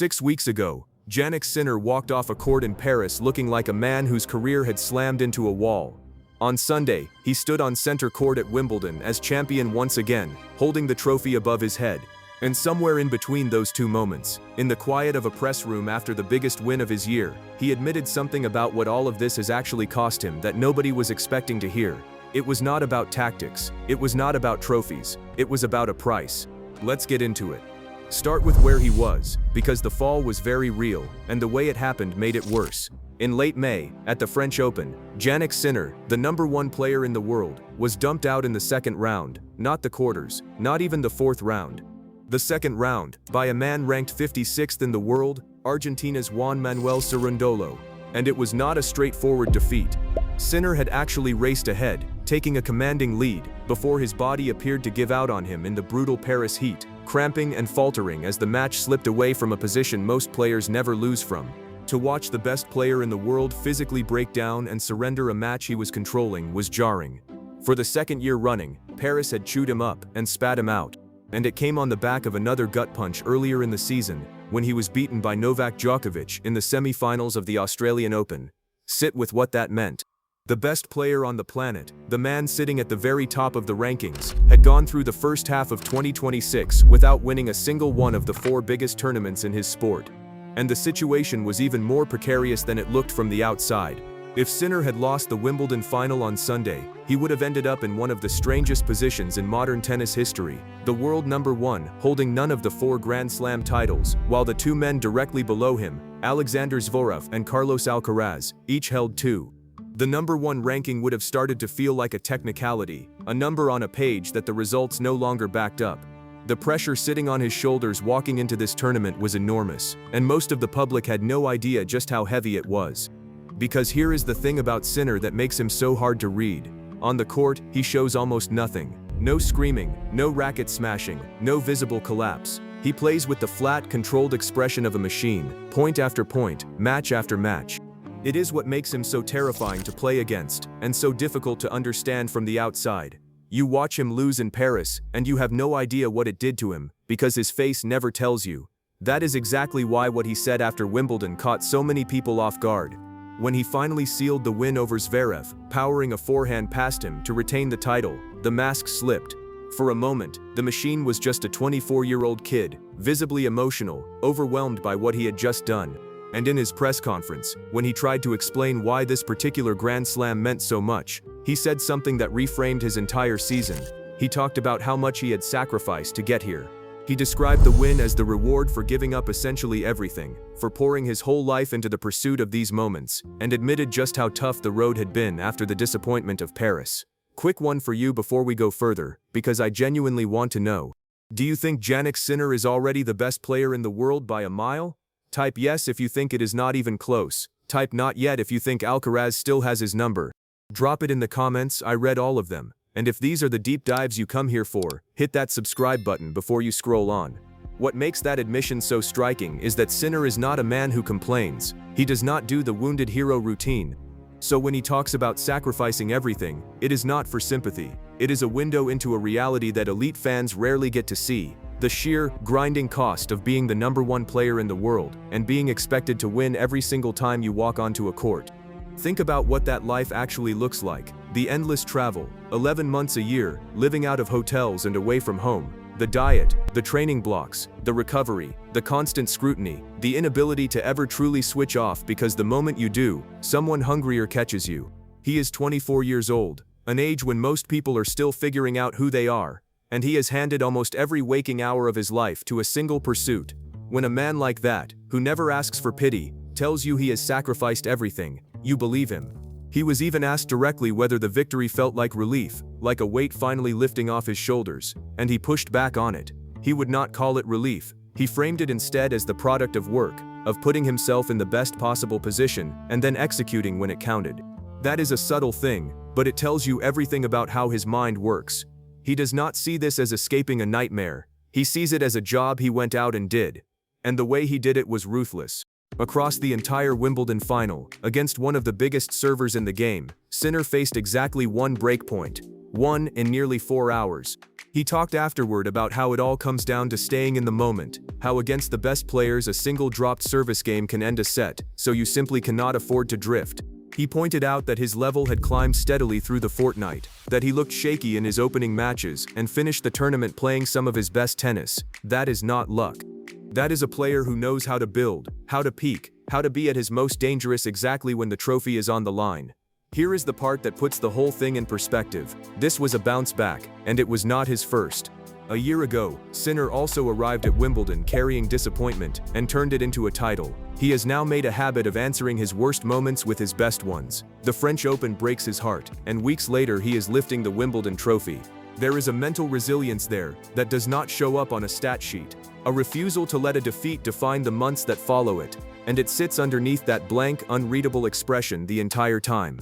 6 weeks ago, Jannik walked off a court in Paris looking like a man whose career had slammed into a wall. On Sunday, he stood on center court at Wimbledon as champion once again, holding the trophy above his head. And somewhere in between those two moments, in the quiet of a press room after the biggest win of his year, he admitted something about what all of this has actually cost him that nobody was expecting to hear. It was not about tactics, it was not about trophies, it was about a price. Let's get into it. Start with where he was, because the fall was very real, and the way it happened made it worse. In late May, at the French Open, Jannik Sinner, the #1 player in the world, was dumped out in the second round, not the quarters, not even the fourth round. The second round, by a man ranked 56th in the world, Argentina's Juan Manuel Cerundolo. And it was not a straightforward defeat. Sinner had actually raced ahead, taking a commanding lead, before his body appeared to give out on him in the brutal Paris heat, cramping and faltering as the match slipped away from a position most players never lose from. To watch the best player in the world physically break down and surrender a match he was controlling was jarring. For the second year running, Paris had chewed him up and spat him out. And it came on the back of another gut punch earlier in the season, when he was beaten by Novak Djokovic in the semi-finals of the Australian Open. Sit with what that meant. The best player on the planet, the man sitting at the very top of the rankings, had gone through the first half of 2026 without winning a single one of the 4 biggest tournaments in his sport. And the situation was even more precarious than it looked from the outside. If Sinner had lost the Wimbledon final on Sunday, he would have ended up in one of the strangest positions in modern tennis history, the world #1, holding none of the 4 Grand Slam titles, while the 2 men directly below him, Alexander Zverev and Carlos Alcaraz, each held 2. The #1 ranking would have started to feel like a technicality, a number on a page that the results no longer backed up. The pressure sitting on his shoulders walking into this tournament was enormous, and most of the public had no idea just how heavy it was. Because here is the thing about Sinner that makes him so hard to read. On the court, he shows almost nothing. No screaming, no racket smashing, no visible collapse. He plays with the flat, controlled expression of a machine, point after point, match after match. It is what makes him so terrifying to play against, and so difficult to understand from the outside. You watch him lose in Paris, and you have no idea what it did to him, because his face never tells you. That is exactly why what he said after Wimbledon caught so many people off guard. When he finally sealed the win over Zverev, powering a forehand past him to retain the title, the mask slipped. For a moment, the machine was just a 24-year-old kid, visibly emotional, overwhelmed by what he had just done. And in his press conference, when he tried to explain why this particular Grand Slam meant so much, he said something that reframed his entire season. He talked about how much he had sacrificed to get here. He described the win as the reward for giving up essentially everything, for pouring his whole life into the pursuit of these moments, and admitted just how tough the road had been after the disappointment of Paris. Quick one for you before we go further, because I genuinely want to know. Do you think Jannik Sinner is already the best player in the world by a mile? Type yes if you think it is not even close. Type not yet if you think Alcaraz still has his number. Drop it in the comments, I read all of them. And if these are the deep dives you come here for, hit that subscribe button before you scroll on. What makes that admission so striking is that Sinner is not a man who complains. He does not do the wounded hero routine. So when he talks about sacrificing everything, it is not for sympathy. It is a window into a reality that elite fans rarely get to see. The sheer, grinding cost of being the #1 player in the world, and being expected to win every single time you walk onto a court. Think about what that life actually looks like. The endless travel, 11 months a year, living out of hotels and away from home. The diet, the training blocks, the recovery, the constant scrutiny, the inability to ever truly switch off because the moment you do, someone hungrier catches you. He is 24 years old, an age when most people are still figuring out who they are, and he has handed almost every waking hour of his life to a single pursuit. When a man like that, who never asks for pity, tells you he has sacrificed everything, you believe him. He was even asked directly whether the victory felt like relief, like a weight finally lifting off his shoulders, and he pushed back on it. He would not call it relief. He framed it instead as the product of work, of putting himself in the best possible position, and then executing when it counted. That is a subtle thing, but it tells you everything about how his mind works. He does not see this as escaping a nightmare. He sees it as a job he went out and did. And the way he did it was ruthless. Across the entire Wimbledon final, against one of the biggest servers in the game, Sinner faced exactly one break point. One in nearly 4 hours. He talked afterward about how it all comes down to staying in the moment, how against the best players a single dropped service game can end a set, so you simply cannot afford to drift. He pointed out that his level had climbed steadily through the fortnight, that he looked shaky in his opening matches and finished the tournament playing some of his best tennis. That is not luck. That is a player who knows how to build, how to peak, how to be at his most dangerous exactly when the trophy is on the line. Here is the part that puts the whole thing in perspective. This was a bounce back, and it was not his first. A year ago, Sinner also arrived at Wimbledon carrying disappointment and turned it into a title. He has now made a habit of answering his worst moments with his best ones. The French Open breaks his heart, and weeks later he is lifting the Wimbledon trophy. There is a mental resilience there that does not show up on a stat sheet. A refusal to let a defeat define the months that follow it, and it sits underneath that blank, unreadable expression the entire time.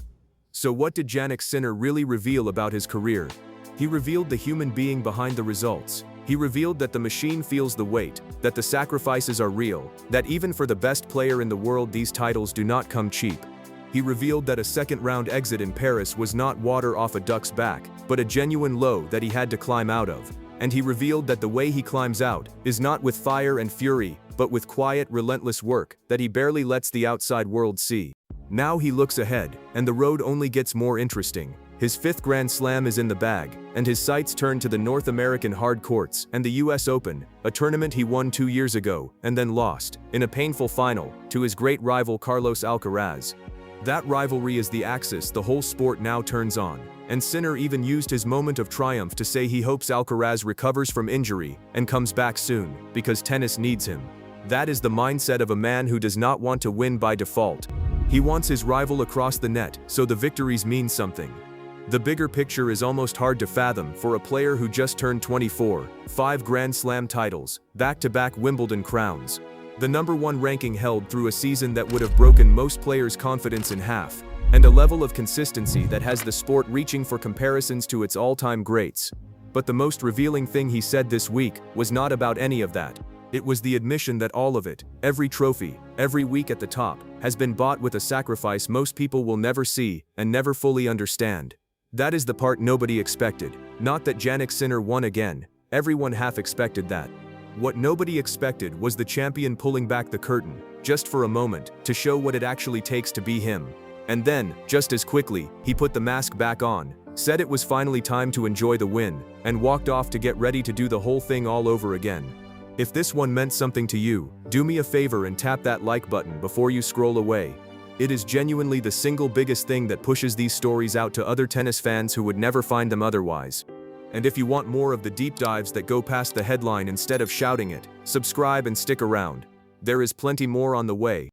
So what did Jannik Sinner really reveal about his career? He revealed the human being behind the results. He revealed that the machine feels the weight, that the sacrifices are real, that even for the best player in the world these titles do not come cheap. He revealed that a second-round exit in Paris was not water off a duck's back, but a genuine low that he had to climb out of. And he revealed that the way he climbs out is not with fire and fury, but with quiet, relentless work that he barely lets the outside world see. Now he looks ahead, and the road only gets more interesting. His fifth Grand Slam is in the bag, and his sights turn to the North American hard courts and the US Open, a tournament he won 2 years ago and then lost, in a painful final, to his great rival Carlos Alcaraz. That rivalry is the axis the whole sport now turns on, and Sinner even used his moment of triumph to say he hopes Alcaraz recovers from injury and comes back soon, because tennis needs him. That is the mindset of a man who does not want to win by default. He wants his rival across the net, so the victories mean something. The bigger picture is almost hard to fathom for a player who just turned 24, 5 Grand Slam titles, back-to-back Wimbledon crowns. The #1 ranking held through a season that would have broken most players' confidence in half, and a level of consistency that has the sport reaching for comparisons to its all-time greats. But the most revealing thing he said this week was not about any of that. It was the admission that all of it, every trophy, every week at the top, has been bought with a sacrifice most people will never see and never fully understand. That is the part nobody expected. Not that Jannik Sinner won again. Everyone half expected that. What nobody expected was the champion pulling back the curtain, just for a moment, to show what it actually takes to be him. And then, just as quickly, he put the mask back on, said it was finally time to enjoy the win, and walked off to get ready to do the whole thing all over again. If this one meant something to you, do me a favor and tap that like button before you scroll away. It is genuinely the single biggest thing that pushes these stories out to other tennis fans who would never find them otherwise. And if you want more of the deep dives that go past the headline instead of shouting it, subscribe and stick around. There is plenty more on the way.